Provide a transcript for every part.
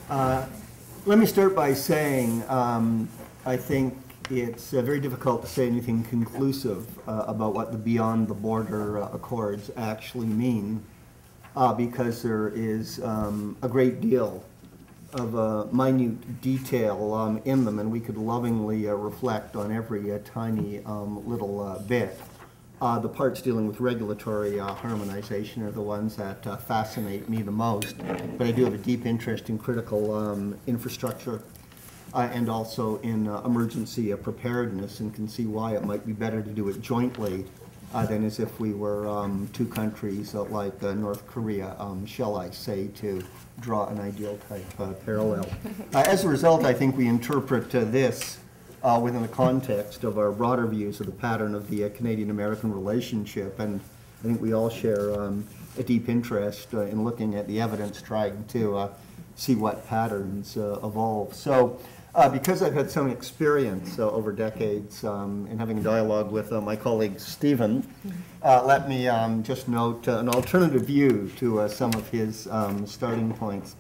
Let me start by saying I think it's very difficult to say anything conclusive about what the Beyond the Border Accords actually mean because there is a great deal of minute detail in them, and we could lovingly reflect on every tiny little bit. The parts dealing with regulatory harmonization are the ones that fascinate me the most, but I do have a deep interest in critical infrastructure and also in emergency preparedness, and can see why it might be better to do it jointly than as if we were two countries like North Korea, shall I say, to draw an ideal type parallel. As a result, I think we interpret this within the context of our broader views of the pattern of the Canadian-American relationship, and I think we all share a deep interest in looking at the evidence, trying to see what patterns evolve. So because I've had some experience over decades in having a dialogue with my colleague Stephen, let me just note an alternative view to some of his starting points.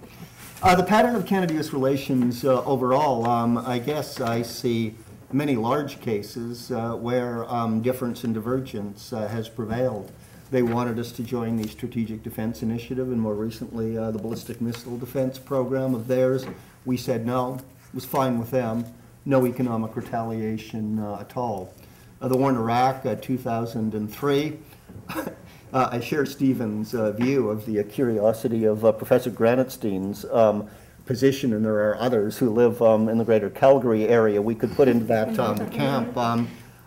The pattern of Canada-US relations overall, I guess I see many large cases where difference and divergence has prevailed. They wanted us to join the Strategic Defense Initiative, and more recently the Ballistic Missile Defense Program of theirs. We said no. It was fine with them. No economic retaliation at all. The war in Iraq, 2003. I share Stephen's view of the curiosity of Professor Granatstein's position, and there are others who live in the greater Calgary area we could put into that camp.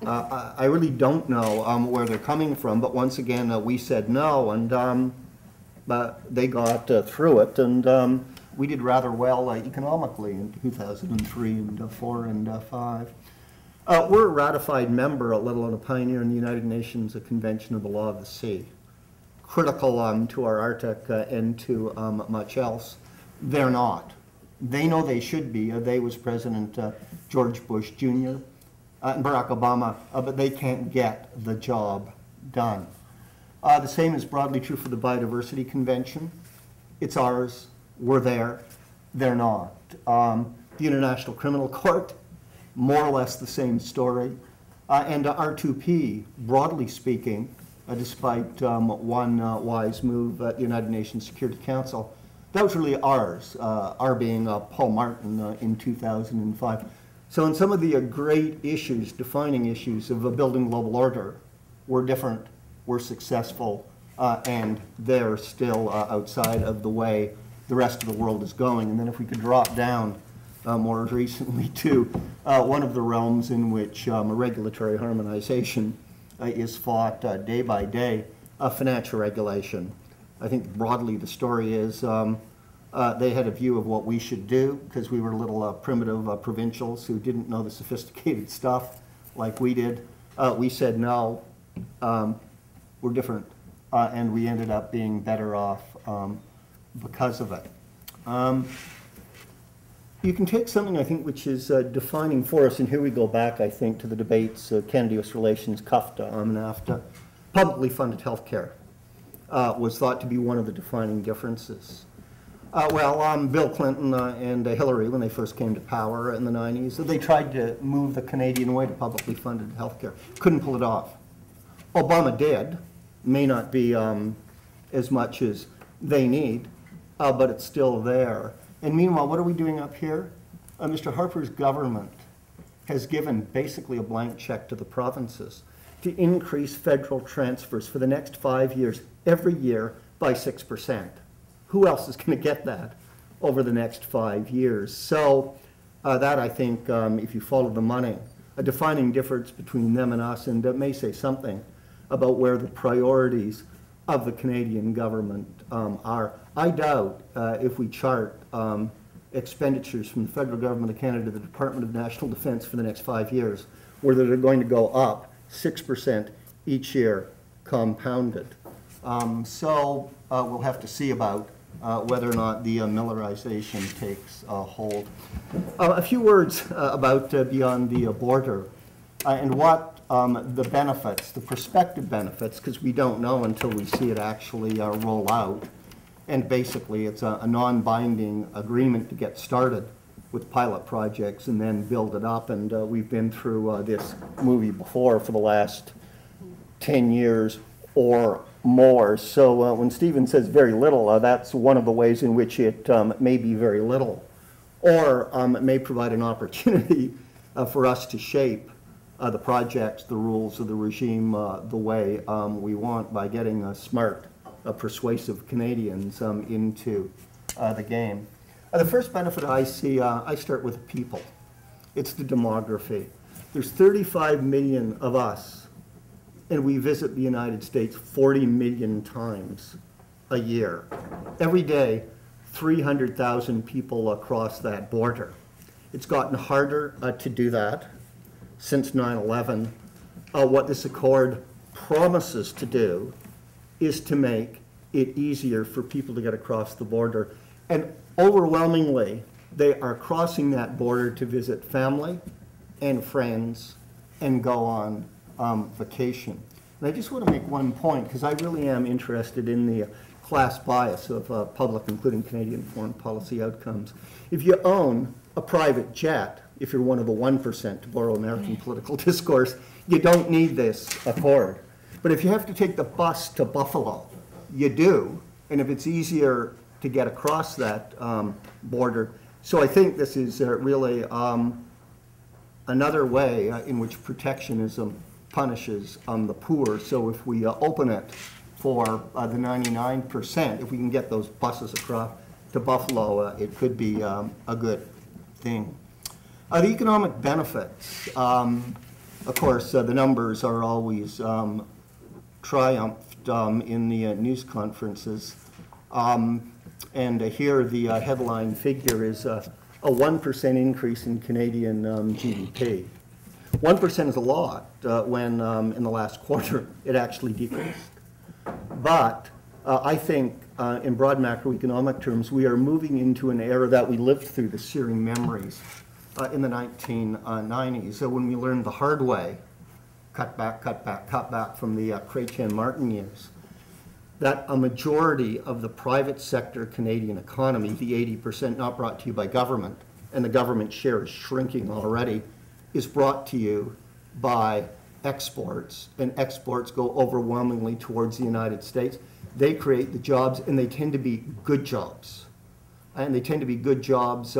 I really don't know where they're coming from, but once again, we said no, and but they got through it, and we did rather well economically in 2003 and 4 and 5. We're a ratified member, let alone a pioneer in the United Nations Convention of the Law of the Sea. Critical to our Arctic and to much else. They're not. They know they should be. They was President George Bush Jr. And Barack Obama, but they can't get the job done. The same is broadly true for the Biodiversity Convention. It's ours. We're there. They're not. The International Criminal Court, more or less the same story. And R2P, broadly speaking, despite one wise move at the United Nations Security Council, that was really ours, our being Paul Martin in 2005. So in some of the great issues, defining issues of building global order, we're different, we're successful, and they're still outside of the way the rest of the world is going. And then if we could drop down more recently to one of the realms in which regulatory harmonization is fought day by day, financial regulation. I think broadly the story is they had a view of what we should do because we were little primitive provincials who didn't know the sophisticated stuff like we did. We said no, we're different, and we ended up being better off because of it. You can take something, I think, which is defining for us, and here we go back, I think, to the debates, Canada-US relations, CUFTA, and NAFTA. Publicly funded health care was thought to be one of the defining differences. Bill Clinton and Hillary, when they first came to power in the 90s, they tried to move the Canadian way to publicly funded health care. Couldn't pull it off. Obama did. May not be as much as they need, but it's still there. And meanwhile, what are we doing up here? Mr. Harper's government has given basically a blank check to the provinces to increase federal transfers for the next 5 years, every year, by 6%. Who else is going to get that over the next 5 years? So that, I think, if you follow the money, a defining difference between them and us, and may say something about where the priorities of the Canadian government are. I doubt if we chart expenditures from the federal government of Canada to the Department of National Defence for the next 5 years, whether they're going to go up 6% each year compounded. So we'll have to see about whether or not the Millerization takes hold. A few words about Beyond the Border and what the benefits, the prospective benefits, because we don't know until we see it actually roll out, And basically, it's a non-binding agreement to get started with pilot projects and then build it up. And we've been through this movie before for the last 10 years or more. So when Stephen says very little, that's one of the ways in which it may be very little, or it may provide an opportunity for us to shape the projects, the rules of the regime the way we want by getting smart, persuasive Canadians into the game. The first benefit I see, I start with people. It's the demography. There's 35 million of us, and we visit the United States 40 million times a year. Every day, 300,000 people across that border. It's gotten harder to do that since 9/11. What this accord promises to do is to make it easier for people to get across the border. And overwhelmingly, they are crossing that border to visit family and friends and go on vacation. And I just want to make one point, because I really am interested in the class bias of public, including Canadian foreign policy outcomes. If you own a private jet, if you're one of the 1%, to borrow American political discourse, you don't need this accord. But if you have to take the bus to Buffalo, you do. And if it's easier to get across that border. So I think this is really another way in which protectionism punishes the poor. So if we open it for the 99%, if we can get those buses across to Buffalo, it could be a good thing. The economic benefits, of course, the numbers are always triumphed in the news conferences. And here the headline figure is a 1% increase in Canadian GDP. 1% is a lot when in the last quarter it actually decreased. But I think in broad macroeconomic terms, we are moving into an era that we lived through, the searing memories in the 1990s, when we learned the hard way, cut back from the Chrétien-Martin years, that a majority of the private sector Canadian economy, the 80% not brought to you by government, and the government share is shrinking already, is brought to you by exports, and exports go overwhelmingly towards the United States. They create the jobs, and they tend to be good jobs. And they tend to be good jobs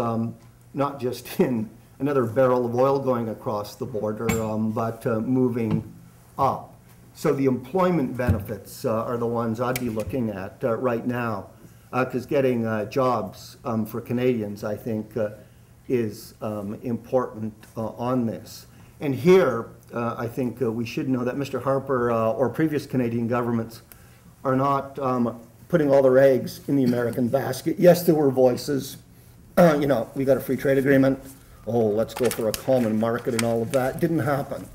not just in another barrel of oil going across the border, but moving up. So the employment benefits are the ones I'd be looking at right now, because getting jobs for Canadians, I think, is important on this. And here, I think we should know that Mr. Harper or previous Canadian governments are not putting all their eggs in the American basket. Yes, there were voices, you know, we got a free trade agreement, oh, let's go for a common market and all of that. Didn't happen.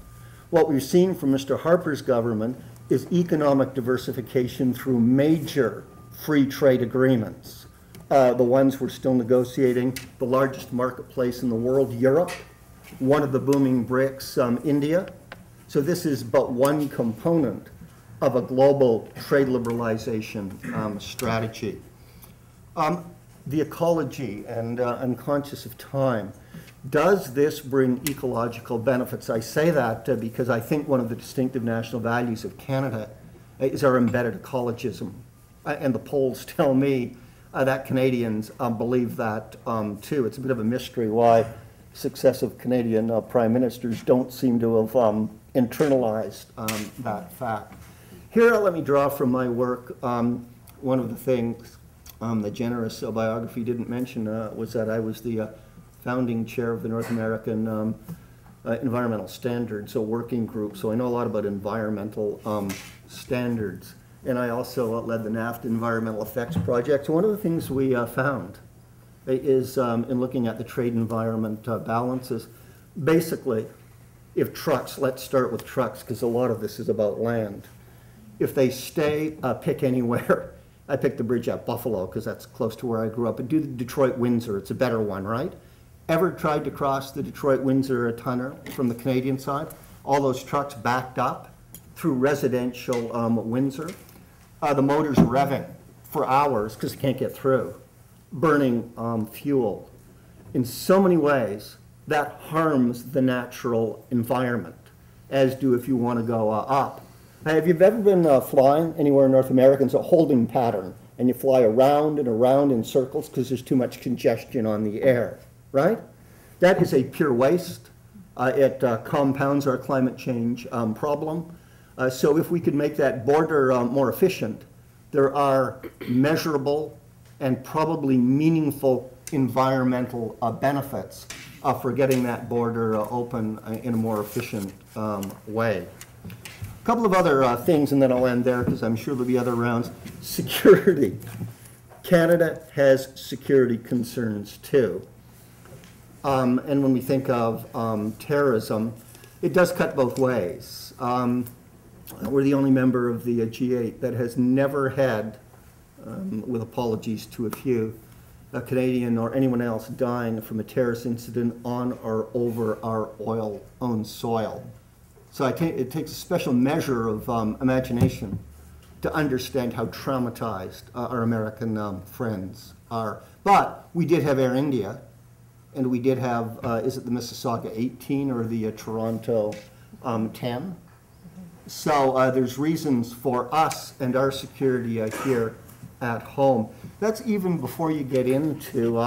What we've seen from Mr. Harper's government is economic diversification through major free trade agreements. The ones we're still negotiating, the largest marketplace in the world, Europe, one of the booming BRICS, India. So this is but one component of a global trade liberalization strategy. The ecology, and I'm conscious of time. Does this bring ecological benefits? I say that because I think one of the distinctive national values of Canada is our embedded ecologism. And the polls tell me that Canadians believe that too. It's a bit of a mystery why successive Canadian prime ministers don't seem to have internalized that fact. Here, let me draw from my work. One of the things the generous biography didn't mention was that I was the founding chair of the North American Environmental Standards, a working group, so I know a lot about environmental standards. And I also led the NAFTA Environmental Effects Project. So one of the things we found is in looking at the trade environment balances, basically, if trucks, let's start with trucks, because a lot of this is about land. If they stay, pick anywhere. I picked the bridge at Buffalo because that's close to where I grew up. But do the Detroit-Windsor, it's a better one, right? Ever tried to cross the Detroit-Windsor tunnel from the Canadian side? All those trucks backed up through residential Windsor. The motor's revving for hours because they can't get through, burning fuel. In so many ways, that harms the natural environment, as do if you want to go up. Have you ever been flying anywhere in North America? It's a holding pattern, and you fly around and around in circles because there's too much congestion on the air, right? That is a pure waste. It compounds our climate change problem. So if we could make that border more efficient, there are measurable and probably meaningful environmental benefits for getting that border open in a more efficient way. A couple of other things, and then I'll end there because I'm sure there'll be other rounds. Security. Canada has security concerns too. And when we think of terrorism, it does cut both ways. We're the only member of the G8 that has never had, with apologies to a few, a Canadian or anyone else dying from a terrorist incident on or over our oil-owned soil. So it takes a special measure of imagination to understand how traumatized our American friends are. But we did have Air India, and we did have, is it the Mississauga 18 or the Toronto 10? So there's reasons for us and our security here at home. That's even before you get into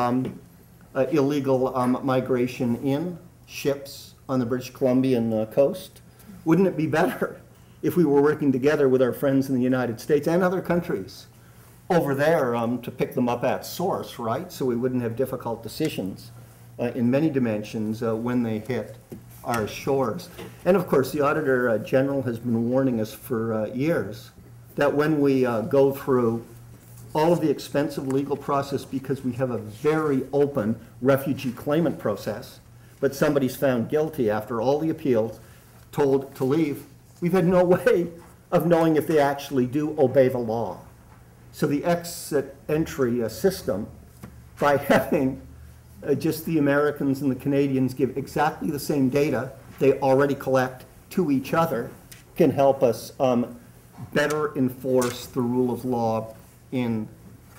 illegal migration in ships on the British Columbian coast. Wouldn't it be better if we were working together with our friends in the United States and other countries over there to pick them up at source, right? So we wouldn't have difficult decisions in many dimensions when they hit our shores. And of course, the Auditor General has been warning us for years that when we go through all of the expensive legal process because we have a very open refugee claimant process, but somebody's found guilty after all the appeals, told to leave, we've had no way of knowing if they actually do obey the law. So the exit entry system, by having just the Americans and the Canadians give exactly the same data they already collect to each other, can help us better enforce the rule of law in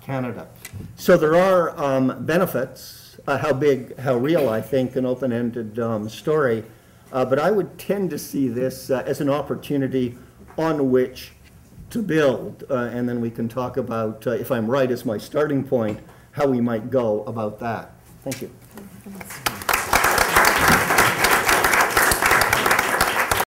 Canada. So there are benefits, how big, how real, I think, an open-ended story, but I would tend to see this as an opportunity on which to build, and then we can talk about, if I'm right as my starting point, how we might go about that. Thank you.